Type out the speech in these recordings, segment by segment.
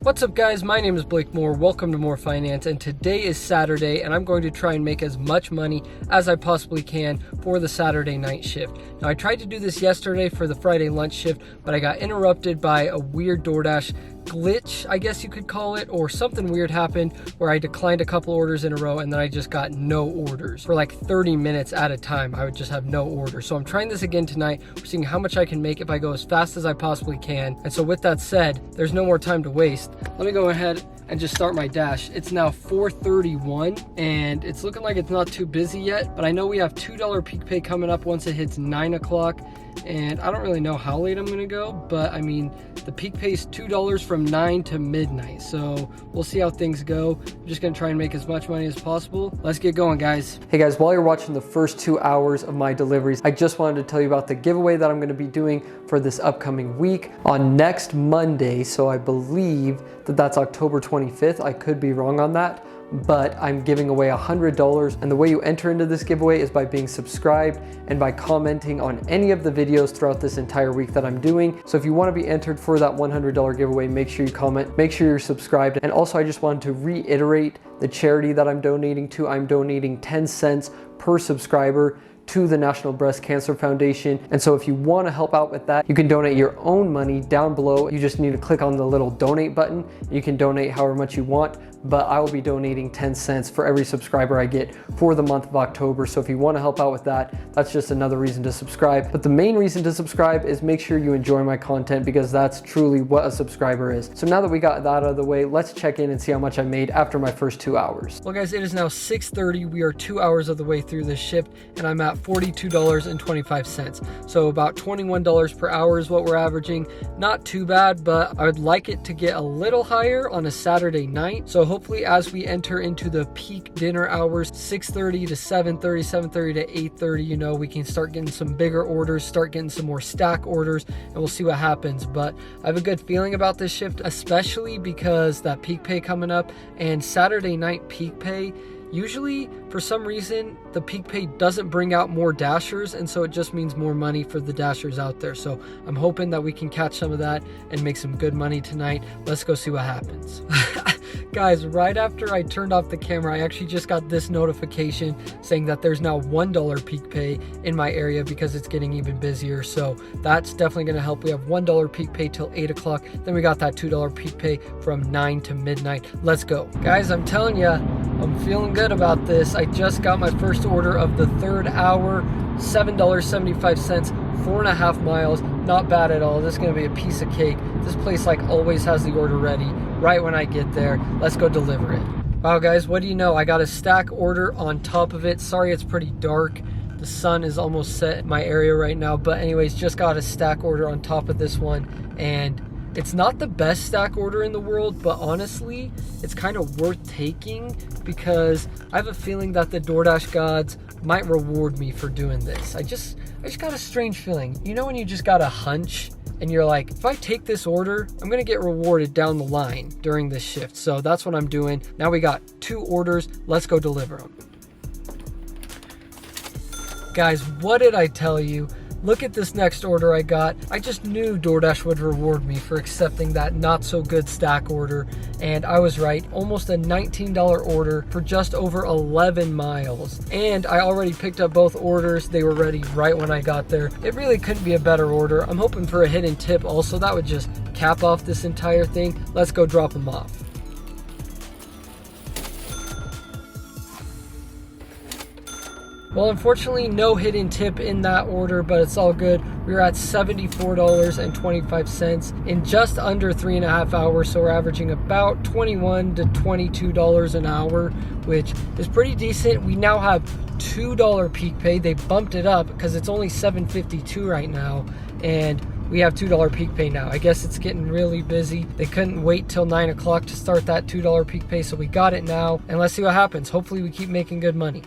What's up guys, my name is Blake Moore, welcome to More Finance, and today is Saturday and I'm going to try and make as much money as I possibly can for the Saturday night shift. Now I tried to do this yesterday for the Friday lunch shift, but I got interrupted by a weird Doordash glitch, I guess you could call it, or something weird happened where I declined a couple orders in a row and then I just got no orders. For like 30 minutes at a time, I would just have no orders. So I'm trying this again tonight. We're seeing how much I can make if I go as fast as I possibly can. And so with that said, there's no more time to waste. Let me go ahead and just start my dash. It's now 4:31 and it's looking like it's not too busy yet, but I know we have $2 peak pay coming up once it hits 9 o'clock. And I don't really know how late I'm gonna go, but I mean, the peak pay is $2 from 9 to midnight. So we'll see how things go. I'm just gonna try and make as much money as possible. Let's get going, guys. Hey guys, while you're watching the first 2 hours of my deliveries, I just wanted to tell you about the giveaway that I'm gonna be doing for this upcoming week on next Monday. So I believe that that's October 25th. I could be wrong on that, but I'm giving away $100, and the way you enter into this giveaway is by being subscribed and by commenting on any of the videos throughout this entire week that I'm doing. So if you want to be entered for that $100 giveaway, make sure you comment, make sure you're subscribed. And also I just wanted to reiterate the charity that I'm donating to. I'm donating 10 cents per subscriber to the National Breast Cancer Foundation. And so if you want to help out with that, you can donate your own money down below. You just need to click on the little donate button. You can donate however much you want, but I will be donating 10 cents for every subscriber I get for the month of October. So if you want to help out with that, that's just another reason to subscribe. But the main reason to subscribe is make sure you enjoy my content, because that's truly what a subscriber is. So now that we got that out of the way, let's check in and see how much I made after my first 2 hours. Well guys, it is now 6:30. We are 2 hours of the way through this shift and I'm at $42.25. So about $21 per hour is what we're averaging. Not too bad, but I would like it to get a little higher on a Saturday night. So hopefully as we enter into the peak dinner hours, 6:30 to 7:30, 7:30 to 8:30, you know, we can start getting some bigger orders, start getting some more stack orders, and we'll see what happens. But I have a good feeling about this shift, especially because that peak pay coming up, and Saturday night peak pay, usually, for some reason, the peak pay doesn't bring out more dashers, and so it just means more money for the dashers out there. So I'm hoping that we can catch some of that and make some good money tonight. Let's go see what happens. Guys, right after I turned off the camera, I actually just got this notification saying that there's now $1 peak pay in my area because it's getting even busier. So that's definitely going to help. We have $1 peak pay till 8 o'clock. Then we got that $2 peak pay from 9 to midnight. Let's go. Guys, I'm telling you, I'm feeling good about this. I just got my first order of the third hour, $7.75, 4.5 miles. Not bad at all. This is going to be a piece of cake. This place like always has the order ready right when I get there. Let's go deliver it. Wow guys, what do you know? I got a stack order on top of it. Sorry it's pretty dark. The sun is almost set in my area right now. But anyways, just got a stack order on top of this one. And it's not the best stack order in the world, but honestly, it's kind of worth taking because I have a feeling that the Doordash gods might reward me for doing this. I just got a strange feeling. You know when you just got a hunch and you're like, if I take this order, I'm gonna get rewarded down the line during this shift. So that's what I'm doing. Now we got 2 orders. Let's go deliver them. Guys, what did I tell you? Look at this next order I got. I just knew Doordash would reward me for accepting that not so good stack order. And I was right, almost a $19 order for just over 11 miles. And I already picked up both orders. They were ready right when I got there. It really couldn't be a better order. I'm hoping for a hidden tip also. That would just cap off this entire thing. Let's go drop them off. Well, unfortunately, no hidden tip in that order, but it's all good. We were at $74.25 in just under 3.5 hours, so we're averaging about $21 to $22 an hour, which is pretty decent. We now have $2 peak pay. They bumped it up because it's only $7.52 right now, and we have $2 peak pay now. I guess it's getting really busy. They couldn't wait till 9 o'clock to start that $2 peak pay, so we got it now, and let's see what happens. Hopefully, we keep making good money.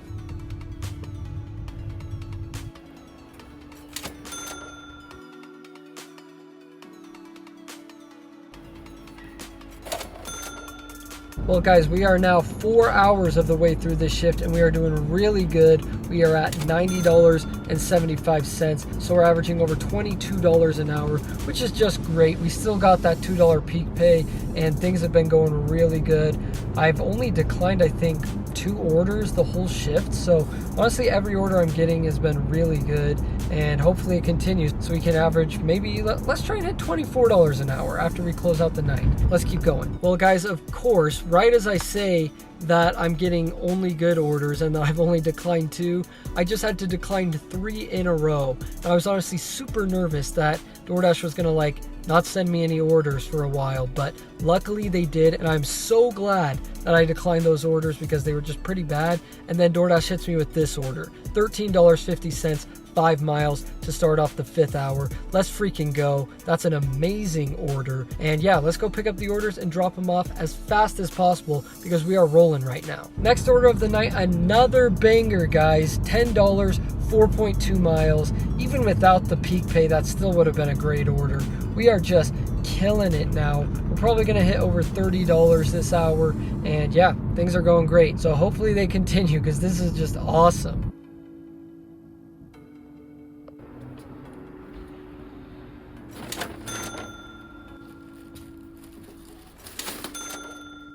Well guys, we are now 4 hours of the way through this shift and we are doing really good. we are at $90.75. So we're averaging over $22 an hour, which is just great. We still got that $2 peak pay, and things have been going really good. I've only declined, I think, 2 orders the whole shift. So honestly, every order I'm getting has been really good, and hopefully it continues so we can average maybe, let's try and hit $24 an hour after we close out the night. Let's keep going. Well, guys, of course, right as I say that I'm getting only good orders and that I've only declined 2, I just had to decline 3 in a row. And I was honestly super nervous that DoorDash was gonna not send me any orders for a while, but luckily they did, and I'm so glad that I declined those orders because they were just pretty bad. And then DoorDash hits me with this order, $13.50, 5 miles to start off the 5th hour. Let's freaking go. That's an amazing order. And yeah, let's go pick up the orders and drop them off as fast as possible because we are rolling right now. Next order of the night, another banger, guys. $10, 4.2 miles. Even without the peak pay, that still would have been a great order. We are just killing it now. We're probably gonna hit over $30 this hour, and yeah, things are going great. So hopefully they continue because this is just awesome.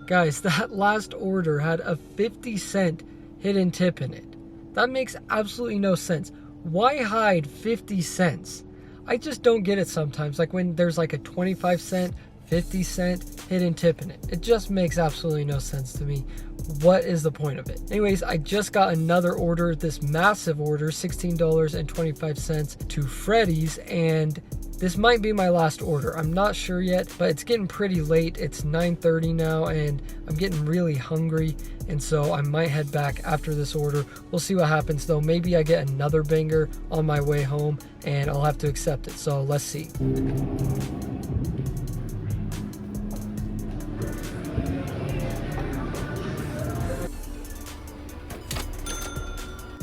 Guys, that last order had a 50-cent hidden tip in it. That makes absolutely no sense. Why hide 50 cents? I just don't get it sometimes. Like when there's like a 25-cent, 50-cent hidden tip in it. It just makes absolutely no sense to me. What is the point of it? Anyways, I just got another order, this massive order, $16.25 to Freddy's, and this might be my last order. I'm not sure yet, but it's getting pretty late. It's 9:30 now, and I'm getting really hungry, and so I might head back after this order. We'll see what happens though. Maybe I get another banger on my way home, and I'll have to accept it. So let's see.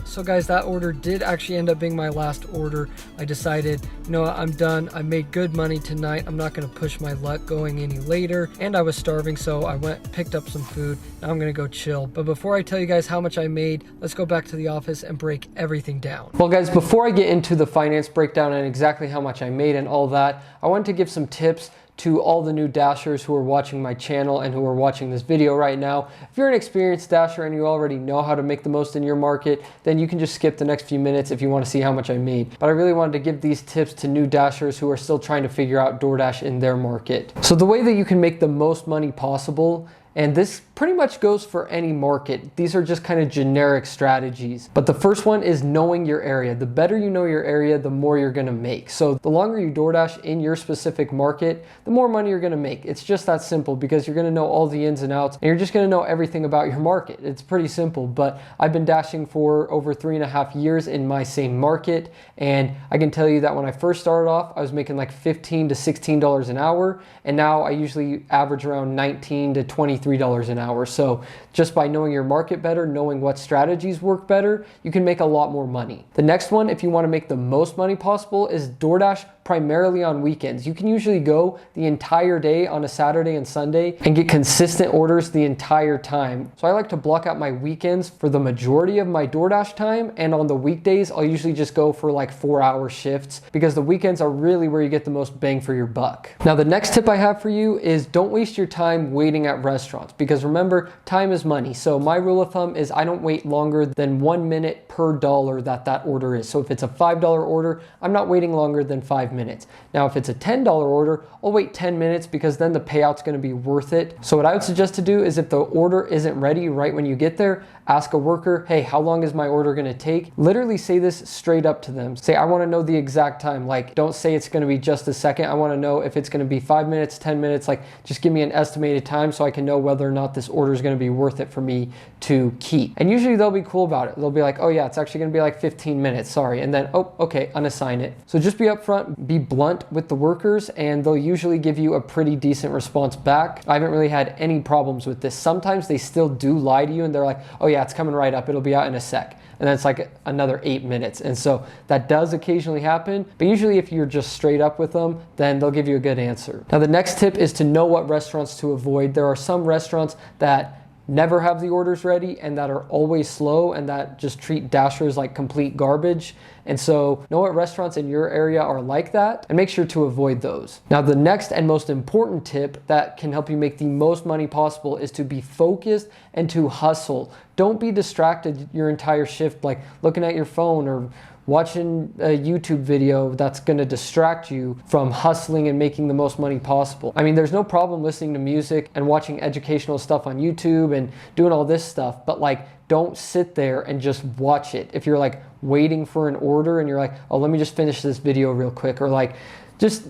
So guys, that order did actually end up being my last order. I decided, you know what, I'm done. I made good money tonight. I'm not gonna push my luck going any later. And I was starving, so I went, picked up some food. Now I'm gonna go chill. But before I tell you guys how much I made, let's go back to the office and break everything down. Well guys, before I get into the finance breakdown and exactly how much I made and all that, I wanted to give some tips to all the new dashers who are watching my channel and who are watching this video right now. If you're an experienced dasher and you already know how to make the most in your market, then you can just skip the next few minutes if you want to see how much I made. But I really wanted to give these tips to new dashers who are still trying to figure out DoorDash in their market. So the way that you can make the most money possible, and this pretty much goes for any market. These are just kind of generic strategies. But the first one is knowing your area. The better you know your area, the more you're gonna make. So the longer you DoorDash in your specific market, the more money you're gonna make. It's just that simple because you're gonna know all the ins and outs, and you're just gonna know everything about your market. It's pretty simple, but I've been dashing for over 3.5 years in my same market, and I can tell you that when I first started off, I was making like $15 to $16 an hour, and now I usually average around $19 to $23 an hour. So just by knowing your market better, knowing what strategies work better, you can make a lot more money. The next one, if you want to make the most money possible, is DoorDash primarily on weekends. You can usually go the entire day on a Saturday and Sunday and get consistent orders the entire time. So I like to block out my weekends for the majority of my DoorDash time, and on the weekdays, I'll usually just go for like 4-hour shifts because the weekends are really where you get the most bang for your buck. Now, the next tip I have for you is don't waste your time waiting at restaurants, because remember, time is money. So my rule of thumb is I don't wait longer than 1 minute per dollar that order is. So if it's a $5 order, I'm not waiting longer than 5 minutes. Now, if it's a $10 order, I'll wait 10 minutes because then the payout's gonna be worth it. So what I would suggest to do is if the order isn't ready right when you get there, ask a worker, hey, how long is my order gonna take? Literally say this straight up to them. Say, I wanna know the exact time. Like, don't say it's gonna be just a second. I wanna know if it's gonna be 5 minutes, 10 minutes, like just give me an estimated time so I can know whether or not this order is gonna be worth it for me to keep. And usually they'll be cool about it. They'll be like, oh yeah, it's actually gonna be like 15 minutes, sorry. And then, oh, okay, unassign it. So just be upfront, be blunt with the workers, and they'll usually give you a pretty decent response back. I haven't really had any problems with this. Sometimes they still do lie to you and they're like, oh yeah, it's coming right up, it'll be out in a sec. And then it's like another 8 minutes. And so that does occasionally happen, but usually if you're just straight up with them, then they'll give you a good answer. Now the next tip is to know what restaurants to avoid. There are some restaurants that never have the orders ready and that are always slow and that just treat dashers like complete garbage. And so know what restaurants in your area are like that and make sure to avoid those. Now, the next and most important tip that can help you make the most money possible is to be focused and to hustle. Don't be distracted your entire shift, like looking at your phone or watching a YouTube video that's going to distract you from hustling and making the most money possible. I mean, there's no problem listening to music and watching educational stuff on YouTube and doing all this stuff, but like, don't sit there and just watch it. If you're like waiting for an order and you're like, oh, let me just finish this video real quick, or like, just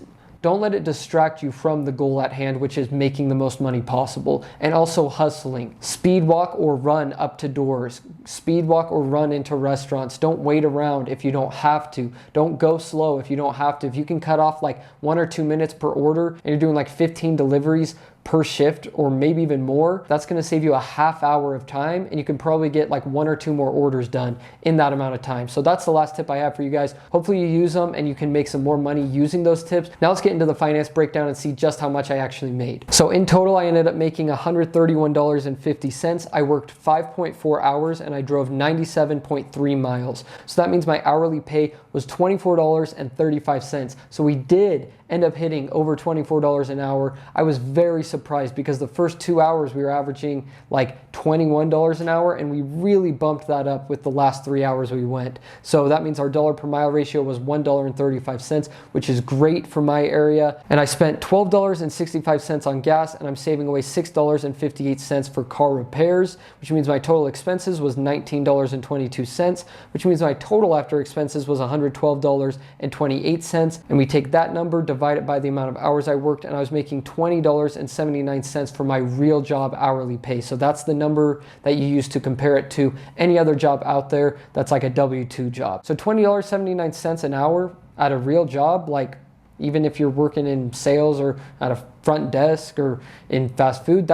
don't let it distract you from the goal at hand, which is making the most money possible. And also hustling. Speed walk or run up to doors. Speed walk or run into restaurants. Don't wait around if you don't have to. Don't go slow if you don't have to. If you can cut off like 1 or 2 minutes per order and you're doing like 15 deliveries per shift or maybe even more, that's going to save you a half hour of time, and you can probably get like 1 or 2 more orders done in that amount of time. So that's the last tip I have for you guys. Hopefully you use them and you can make some more money using those tips. Now let's get into the finance breakdown and see just how much I actually made. So in total, I ended up making $131.50. I worked 5.4 hours and I drove 97.3 miles. So that means my hourly pay was $24.35. So we did end up hitting over $24 an hour. I was very surprised because the first 2 hours we were averaging like $21 an hour, and we really bumped that up with the last 3 hours we went. So that means our dollar per mile ratio was $1.35, which is great for my area. And I spent $12.65 on gas, and I'm saving away $6.58 for car repairs, which means my total expenses was $19.22, which means my total after expenses was $112.28. And we take that number, divide it by the amount of hours I worked, and I was making $20.79 for my real job hourly pay. So that's the number that you use to compare it to any other job out there that's like a W-2 job. So $20.79 an hour at a real job, like even if you're working in sales or at a front desk or in fast food,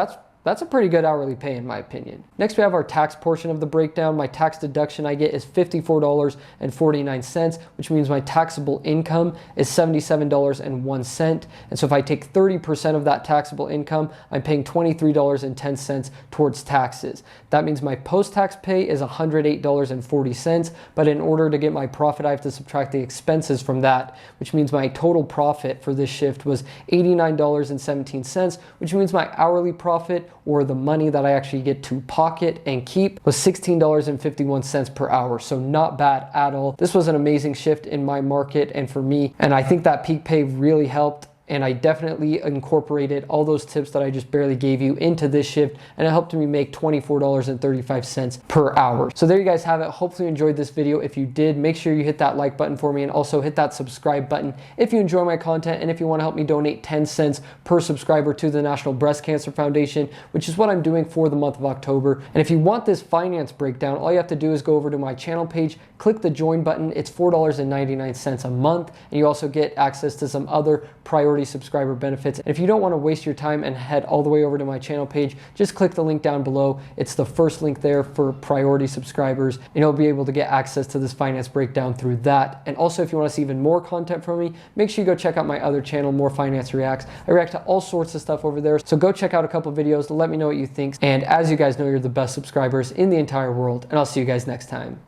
that's a pretty good hourly pay in my opinion. Next, we have our tax portion of the breakdown. My tax deduction I get is $54.49, which means my taxable income is $77.01. And so if I take 30% of that taxable income, I'm paying $23.10 towards taxes. That means my post-tax pay is $108.40, but in order to get my profit, I have to subtract the expenses from that, which means my total profit for this shift was $89.17, which means my hourly profit, or the money that I actually get to pocket and keep, was $16.51 per hour. So not bad at all. This was an amazing shift in my market and for me. And I think that peak pay really helped. And I definitely incorporated all those tips that I just barely gave you into this shift, and it helped me make $24.35 per hour. So there you guys have it. Hopefully you enjoyed this video. If you did, make sure you hit that like button for me, and also hit that subscribe button if you enjoy my content, and if you want to help me donate 10 cents per subscriber to the National Breast Cancer Foundation, which is what I'm doing for the month of October. And if you want this finance breakdown, all you have to do is go over to my channel page, click the join button. It's $4.99 a month, and you also get access to some other priority subscriber benefits. And if you don't want to waste your time and head all the way over to my channel page, just click the link down below. It's the first link there for priority subscribers, and you'll be able to get access to this finance breakdown through that. And also, if you want to see even more content from me, make sure you go check out my other channel, More Finance Reacts. I react to all sorts of stuff over there, so go check out a couple videos to let me know what you think. And as you guys know, you're the best subscribers in the entire world, and I'll see you guys next time.